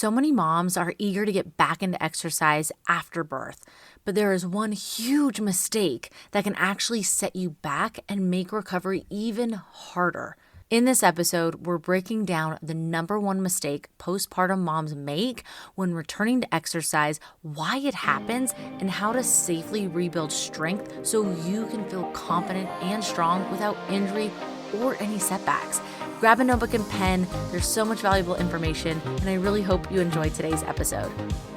So many moms are eager to get back into exercise after birth, but there is one huge mistake that can actually set you back and make recovery even harder. In this episode, we're breaking down the number one mistake postpartum moms make when returning to exercise, why it happens, and how to safely rebuild strength so you can feel confident and strong without injury or any setbacks. Grab a notebook and pen. There's so much valuable information, and I really hope you enjoyed today's episode.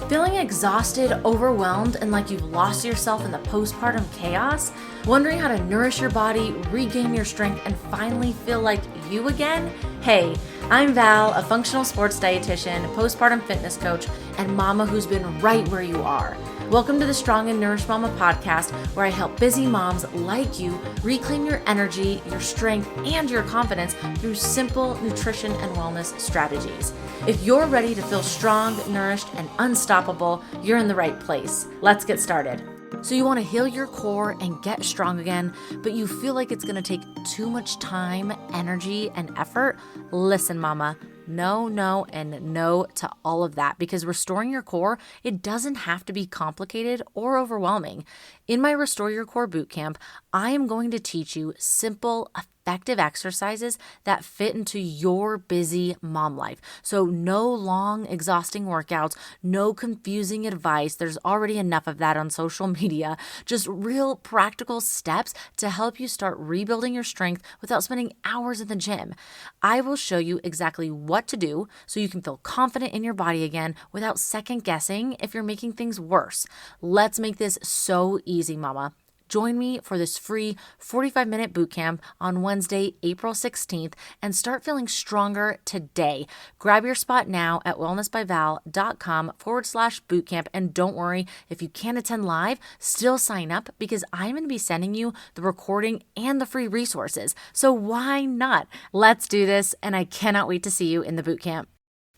Feeling exhausted, overwhelmed, and like you've lost yourself in the postpartum chaos? Wondering how to nourish your body, regain your strength, and finally feel like you again? Hey, I'm Val, a functional sports dietitian, postpartum fitness coach, and mama who's been right where you are. Welcome to the Strong and Nourished Mama podcast, where I help busy moms like you reclaim your energy, your strength, and your confidence through simple nutrition and wellness strategies. If you're ready to feel strong, nourished, and unstoppable, you're in the right place. Let's get started. So you want to heal your core and get strong again, but you feel like it's going to take too much time, energy, and effort? Listen, mama. No, and no to all of that, because restoring your core, it doesn't have to be complicated or overwhelming. In my Restore Your Core Bootcamp, I am going to teach you simple, effective exercises that fit into your busy mom life. So no long, exhausting workouts, no confusing advice. There's already enough of that on social media. Just real practical steps to help you start rebuilding your strength without spending hours in the gym. I will show you exactly what to do so you can feel confident in your body again without second guessing if you're making things worse. Let's make this so easy, mama. Join me for this free 45-minute bootcamp on Wednesday, April 16th, and start feeling stronger today. Grab your spot now at wellnessbyval.com/bootcamp. And don't worry, if you can't attend live, still sign up, because I'm going to be sending you the recording and the free resources. So why not? Let's do this, and I cannot wait to see you in the bootcamp.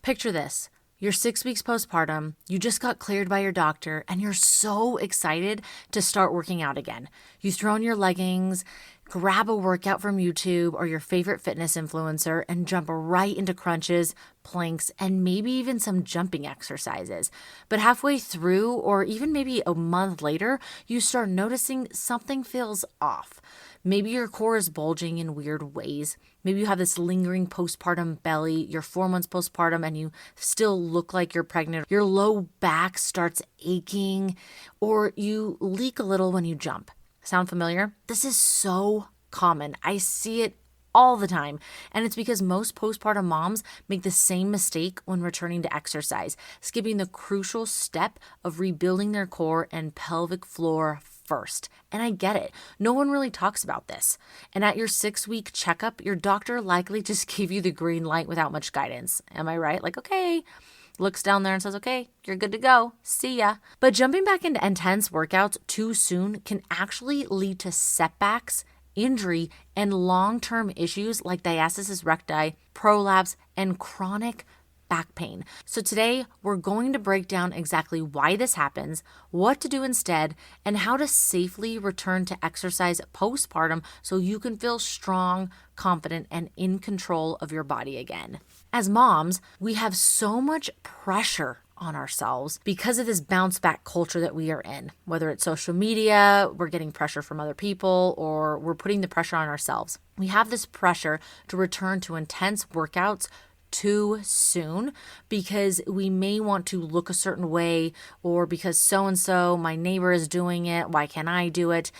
Picture this. You're 6 weeks postpartum, you just got cleared by your doctor, and you're so excited to start working out again. You throw on your leggings, grab a workout from YouTube or your favorite fitness influencer, and jump right into crunches, planks, and maybe even some jumping exercises. But halfway through, or even maybe a month later, you start noticing something feels off. Maybe your core is bulging in weird ways. Maybe you have this lingering postpartum belly. You're 4 months postpartum and you still look like you're pregnant. Your low back starts aching, or you leak a little when you jump. Sound familiar? This is so common. I see it all the time. And it's because most postpartum moms make the same mistake when returning to exercise, skipping the crucial step of rebuilding their core and pelvic floor first. And I get it. No one really talks about this. And at your 6-week checkup, your doctor likely just gave you the green light without much guidance. Am I right? Like, okay. Looks down there and says, okay, you're good to go. See ya. But jumping back into intense workouts too soon can actually lead to setbacks, injury, and long-term issues like diastasis recti, prolapse, and chronic back pain. So today, we're going to break down exactly why this happens, what to do instead, and how to safely return to exercise postpartum so you can feel strong, confident, and in control of your body again. As moms, we have so much pressure on ourselves because of this bounce back culture that we are in. Whether it's social media, we're getting pressure from other people, or we're putting the pressure on ourselves. We have this pressure to return to intense workouts too soon because we may want to look a certain way, or because so-and-so, my neighbor, is doing it, why can't I do it?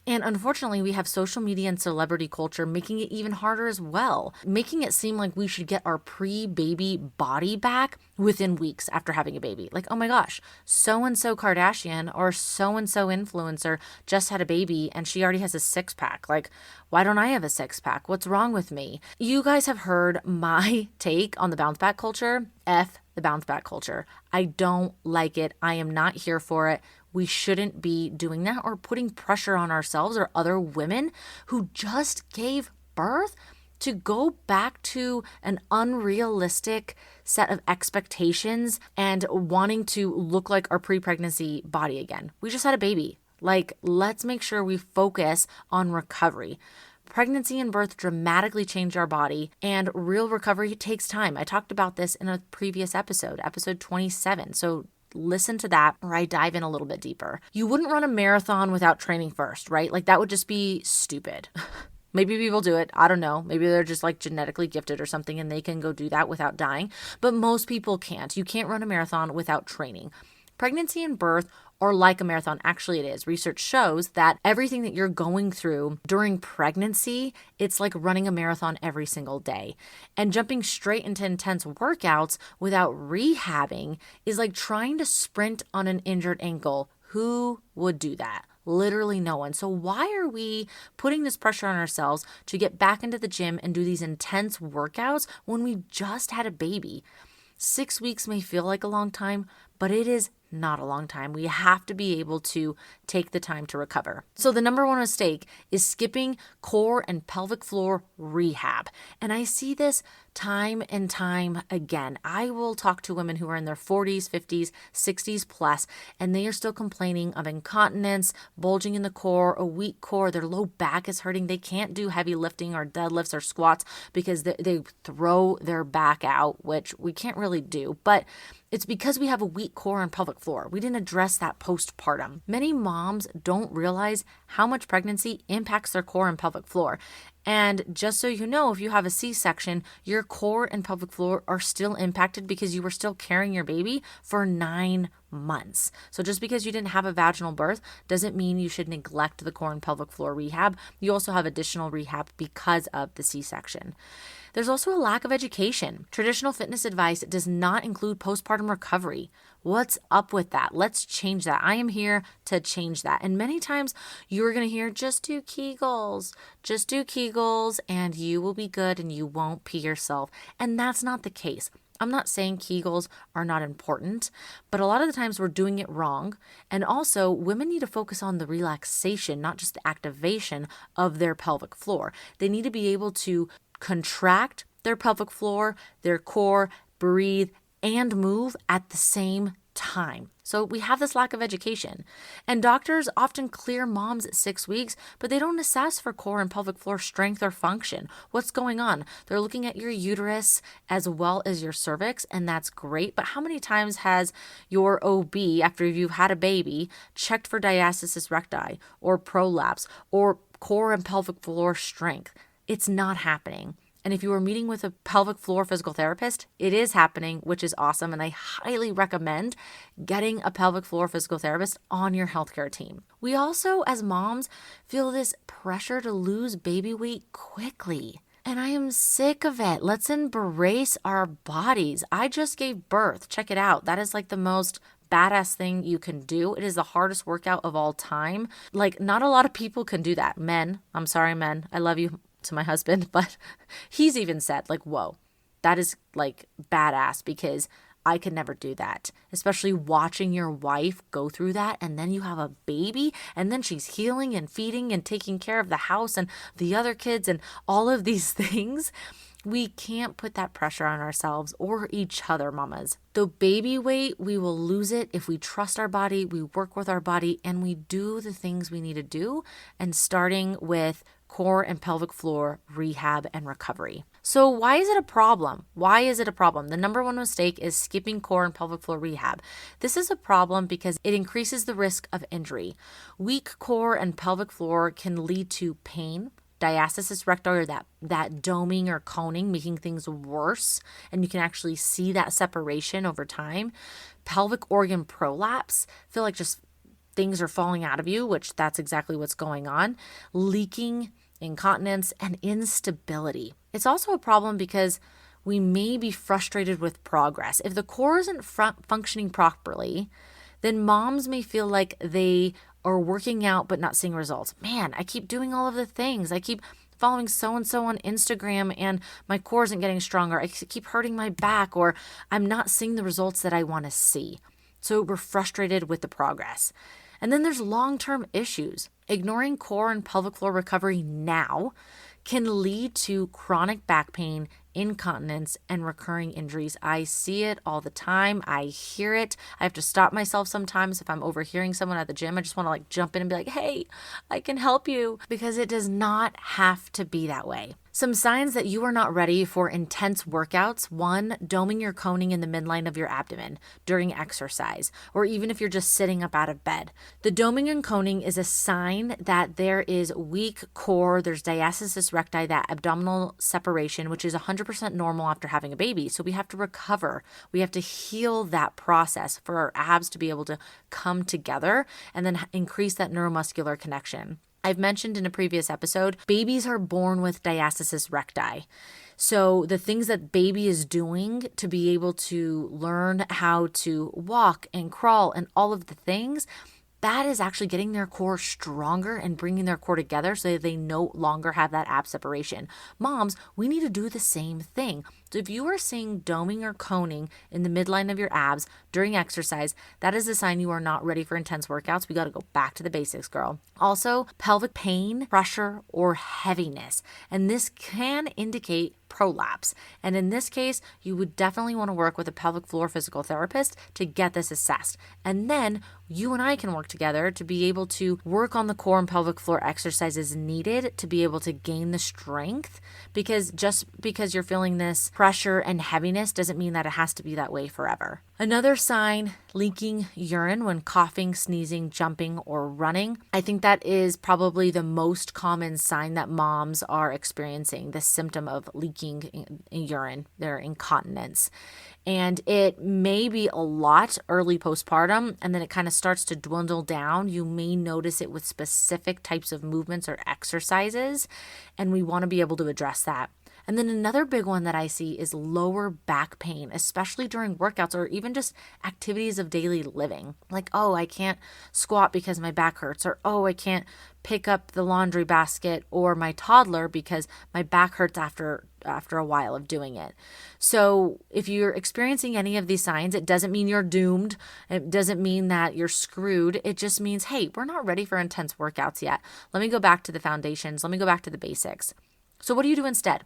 And unfortunately, we have social media and celebrity culture making it even harder as well, making it seem like we should get our pre-baby body back within weeks after having a baby. Like, oh my gosh, so-and-so Kardashian or so-and-so influencer just had a baby and she already has a six-pack. Like, why don't I have a six-pack? What's wrong with me? You guys have heard my take on the bounce back culture. F the bounce back culture. I don't like it. I am not here for it. We shouldn't be doing that or putting pressure on ourselves or other women who just gave birth to go back to an unrealistic set of expectations and wanting to look like our pre-pregnancy body again. We just had a baby. Like, let's make sure we focus on recovery. Pregnancy and birth dramatically change our body, and real recovery takes time. I talked about this in a previous episode, episode 27. So listen to that where I dive in a little bit deeper. You wouldn't run a marathon without training first, right? Like that would just be stupid. Maybe people do it. I don't know. Maybe they're just like genetically gifted or something and they can go do that without dying. But most people can't. You can't run a marathon without training. Pregnancy and birth are like a marathon. Actually, it is. Research shows that everything that you're going through during pregnancy, it's like running a marathon every single day. And jumping straight into intense workouts without rehabbing is like trying to sprint on an injured ankle. Who would do that? Literally no one. So why are we putting this pressure on ourselves to get back into the gym and do these intense workouts when we just had a baby? 6 weeks may feel like a long time, but it is not a long time. We have to be able to take the time to recover. So the number one mistake is skipping core and pelvic floor rehab. And I see this time and time again. I will talk to women who are in their 40s, 50s, 60s plus, and they are still complaining of incontinence, bulging in the core, a weak core, their low back is hurting. They can't do heavy lifting or deadlifts or squats because they throw their back out, which we can't really do. But it's because we have a weak core and pelvic floor. We didn't address that postpartum. Many moms don't realize how much pregnancy impacts their core and pelvic floor. And just so you know, if you have a C-section, your core and pelvic floor are still impacted because you were still carrying your baby for 9 months. So just because you didn't have a vaginal birth doesn't mean you should neglect the core and pelvic floor rehab. You also have additional rehab because of the C-section. There's also a lack of education. Traditional fitness advice does not include postpartum recovery. What's up with that? Let's change that. I am here to change that. And many times you're going to hear, just do Kegels, and you will be good and you won't pee yourself. And that's not the case. I'm not saying Kegels are not important, but a lot of the times we're doing it wrong. And also, women need to focus on the relaxation, not just the activation of their pelvic floor. They need to be able to contract their pelvic floor, their core, breathe, and move at the same time. So we have this lack of education. And doctors often clear moms at 6 weeks, but they don't assess for core and pelvic floor strength or function. What's going on? They're looking at your uterus as well as your cervix, and that's great. But how many times has your OB, after you've had a baby, checked for diastasis recti or prolapse or core and pelvic floor strength? It's not happening. And if you are meeting with a pelvic floor physical therapist, it is happening, which is awesome. And I highly recommend getting a pelvic floor physical therapist on your healthcare team. We also, as moms, feel this pressure to lose baby weight quickly. And I am sick of it. Let's embrace our bodies. I just gave birth. Check it out. That is like the most badass thing you can do. It is the hardest workout of all time. Like, not a lot of people can do that. Men, I'm sorry, men. I love you to my husband, but he's even said like, whoa, that is like badass because I could never do that, especially watching your wife go through that. And then you have a baby and then she's healing and feeding and taking care of the house and the other kids and all of these things. We can't put that pressure on ourselves or each other, mamas. The baby weight, we will lose it if we trust our body, we work with our body, and we do the things we need to do, and starting with core and pelvic floor rehab and recovery. So why is it a problem? Why is it a problem? The number one mistake is skipping core and pelvic floor rehab. This is a problem because it increases the risk of injury. Weak core and pelvic floor can lead to pain, diastasis recti, or that doming or coning, making things worse. And you can actually see that separation over time. Pelvic organ prolapse, feel like just things are falling out of you, which that's exactly what's going on. Leaking, incontinence, and instability. It's also a problem because we may be frustrated with progress. If the core isn't functioning properly, then moms may feel like they are working out but not seeing results. Man, I keep doing all of the things. I keep following so-and-so on Instagram and my core isn't getting stronger. I keep hurting my back, or I'm not seeing the results that I want to see. So we're frustrated with the progress. And then there's long-term issues. Ignoring core and pelvic floor recovery now can lead to chronic back pain, incontinence, and recurring injuries. I see it all the time. I hear it. I have to stop myself sometimes if I'm overhearing someone at the gym. I just want to jump in and be like, hey, I can help you, because it does not have to be that way. Some signs that you are not ready for intense workouts. 1, doming or coning in the midline of your abdomen during exercise, or even if you're just sitting up out of bed. The doming and coning is a sign that there is weak core, there's diastasis recti, that abdominal separation, which is 100% normal after having a baby. So we have to recover. We have to heal that process for our abs to be able to come together and then increase that neuromuscular connection. I've mentioned in a previous episode, babies are born with diastasis recti. So the things that baby is doing to be able to learn how to walk and crawl and all of the things, that is actually getting their core stronger and bringing their core together so that they no longer have that ab separation. Moms, we need to do the same thing. So if you are seeing doming or coning in the midline of your abs during exercise, that is a sign you are not ready for intense workouts. We got to go back to the basics, girl. Also, pelvic pain, pressure, or heaviness. And this can indicate prolapse. And in this case, you would definitely want to work with a pelvic floor physical therapist to get this assessed. And then you and I can work together to be able to work on the core and pelvic floor exercises needed to be able to gain the strength, because just because you're feeling this pressure and heaviness doesn't mean that it has to be that way forever. Another sign, leaking urine when coughing, sneezing, jumping, or running. I think that is probably the most common sign that moms are experiencing, this symptom of leaking urine, their incontinence. And it may be a lot early postpartum, and then it kind of starts to dwindle down. You may notice it with specific types of movements or exercises, and we want to be able to address that. And then another big one that I see is lower back pain, especially during workouts or even just activities of daily living. Like, oh, I can't squat because my back hurts, or oh, I can't pick up the laundry basket or my toddler because my back hurts after a while of doing it. So if you're experiencing any of these signs, it doesn't mean you're doomed. It doesn't mean that you're screwed. It just means, hey, we're not ready for intense workouts yet. Let me go back to the foundations. Let me go back to the basics. So what do you do instead?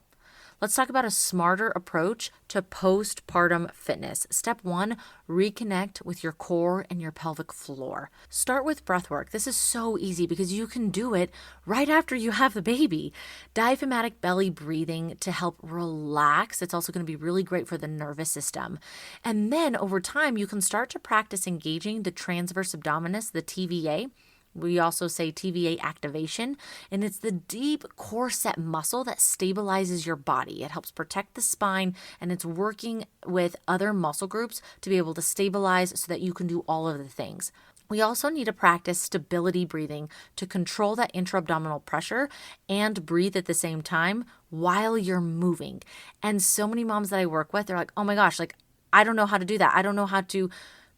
Let's talk about a smarter approach to postpartum fitness. Step 1, reconnect with your core and your pelvic floor. Start with breathwork. This is so easy because you can do it right after you have the baby. Diaphragmatic belly breathing to help relax. It's also going to be really great for the nervous system. And then over time, you can start to practice engaging the transverse abdominis, the TVA. We also say TVA activation, and it's the deep core set muscle that stabilizes your body. It helps protect the spine, and it's working with other muscle groups to be able to stabilize so that you can do all of the things. We also need to practice stability breathing to control that intra-abdominal pressure and breathe at the same time while you're moving. And so many moms that I work with, they're like, oh my gosh, I don't know how to do that. I don't know how to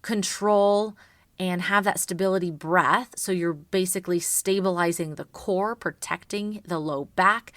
control and have that stability breath. So you're basically stabilizing the core, protecting the low back,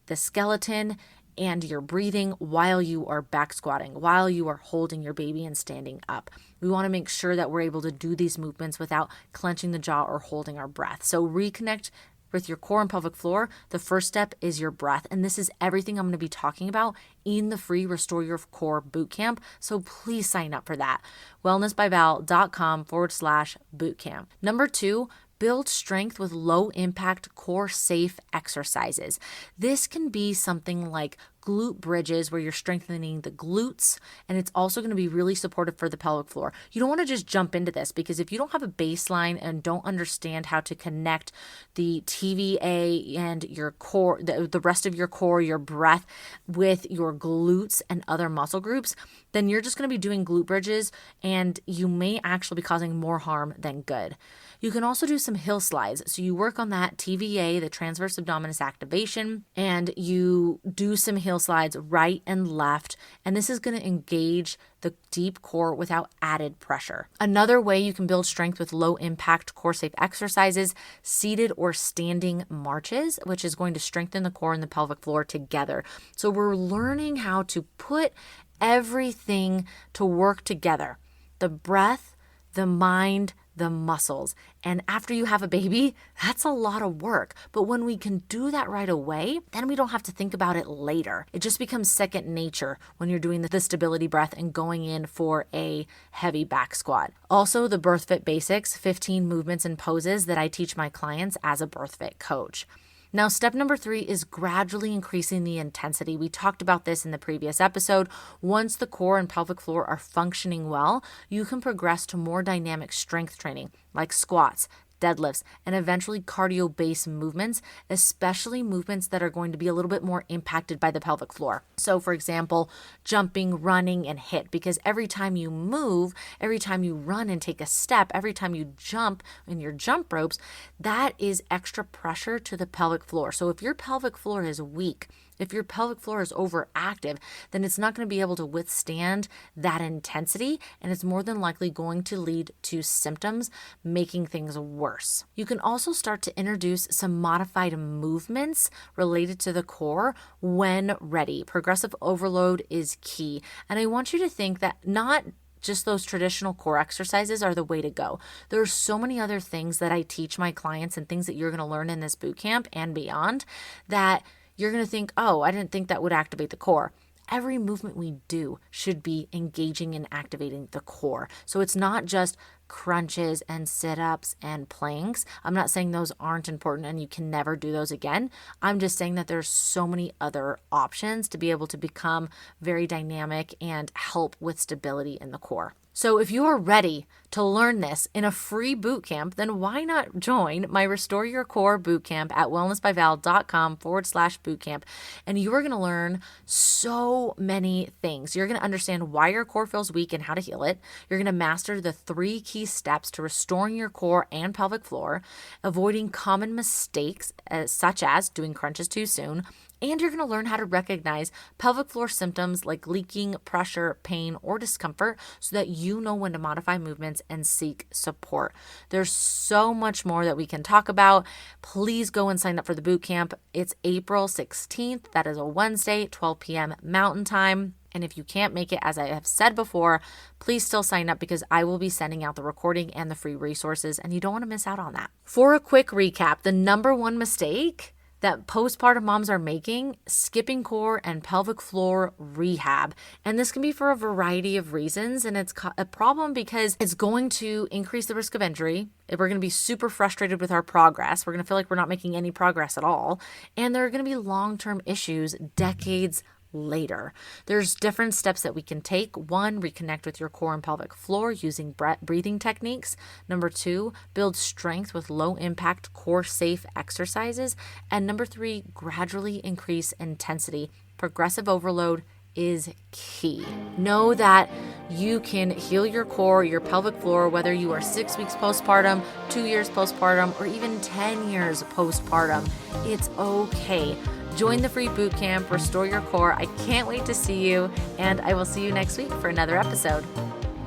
the skeleton, and you're breathing while you are back squatting, while you are holding your baby and standing up. We want to make sure that we're able to do these movements without clenching the jaw or holding our breath. So reconnect with your core and pelvic floor. The first step is your breath. And this is everything I'm going to be talking about in the free Restore Your Core Bootcamp. So please sign up for that. wellnessbyval.com/bootcamp. Number 2, build strength with low impact core safe exercises. This can be something like glute bridges where you're strengthening the glutes, and it's also going to be really supportive for the pelvic floor. You don't want to just jump into this because if you don't have a baseline and don't understand how to connect the TVA and your core, the rest of your core, your breath with your glutes and other muscle groups, then you're just going to be doing glute bridges and you may actually be causing more harm than good. You can also do some hill slides. So you work on that TVA, the transverse abdominis activation, and you do some hill slides right and left. And this is going to engage the deep core without added pressure. Another way you can build strength with low impact core safe exercises, seated or standing marches, which is going to strengthen the core and the pelvic floor together. So we're learning how to put everything to work together. The breath, the mind, the muscles. And after you have a baby, that's a lot of work. But when we can do that right away, then we don't have to think about it later. It just becomes second nature when you're doing the stability breath and going in for a heavy back squat. Also, the BirthFit Basics, 15 movements and poses that I teach my clients as a BirthFit coach. Now, step number 3 is gradually increasing the intensity. We talked about this in the previous episode. Once the core and pelvic floor are functioning well, you can progress to more dynamic strength training like squats, deadlifts, and eventually cardio-based movements, especially movements that are going to be a little bit more impacted by the pelvic floor. So for example, jumping, running, and HIIT, because every time you move, every time you run and take a step, every time you jump in your jump ropes, that is extra pressure to the pelvic floor. So if your pelvic floor is weak, if your pelvic floor is overactive, then it's not going to be able to withstand that intensity, and it's more than likely going to lead to symptoms, making things worse. You can also start to introduce some modified movements related to the core when ready. Progressive overload is key. And I want you to think that not just those traditional core exercises are the way to go. There are so many other things that I teach my clients and things that you're going to learn in this boot camp and beyond that you're going to think, oh, I didn't think that would activate the core. Every movement we do should be engaging and activating the core. So it's not just crunches and sit-ups and planks. I'm not saying those aren't important and you can never do those again. I'm just saying that there's so many other options to be able to become very dynamic and help with stability in the core. So if you are ready to learn this in a free boot camp, then why not join my Restore Your Core bootcamp at wellnessbyval.com/bootcamp. And you are going to learn so many things. You're going to understand why your core feels weak and how to heal it. You're going to master the 3 key steps to restoring your core and pelvic floor, avoiding common mistakes such as doing crunches too soon. And you're going to learn how to recognize pelvic floor symptoms like leaking, pressure, pain, or discomfort so that you know when to modify movements and seek support. There's so much more that we can talk about. Please go and sign up for the boot camp. It's April 16th. That is a Wednesday, 12 p.m. Mountain Time. And if you can't make it, as I have said before, please still sign up because I will be sending out the recording and the free resources, and you don't want to miss out on that. For a quick recap, the number one mistake that postpartum moms are making, skipping core and pelvic floor rehab. And this can be for a variety of reasons. And it's a problem because it's going to increase the risk of injury. We're going to be super frustrated with our progress. We're going to feel like we're not making any progress at all. And there are going to be long-term issues decades later. There's different steps that we can take. 1, reconnect with your core and pelvic floor using breathing techniques. Number 2, build strength with low impact core safe exercises. And number 3, gradually increase intensity. Progressive overload is key. Know that you can heal your core, your pelvic floor, whether you are 6 weeks postpartum, 2 years postpartum, or even 10 years postpartum. It's okay. Join the free boot camp, Restore Your Core. I can't wait to see you, and I will see you next week for another episode.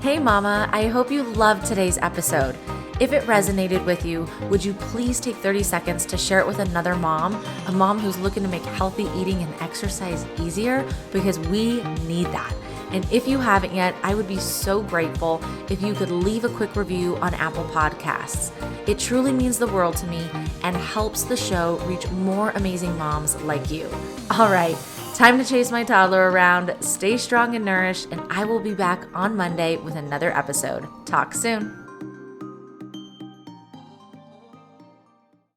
Hey mama, I hope you loved today's episode. If it resonated with you, would you please take 30 seconds to share it with another mom, a mom who's looking to make healthy eating and exercise easier, because we need that. And if you haven't yet, I would be so grateful if you could leave a quick review on Apple Podcasts. It truly means the world to me and helps the show reach more amazing moms like you. All right, time to chase my toddler around. Stay strong and nourished, and I will be back on Monday with another episode. Talk soon.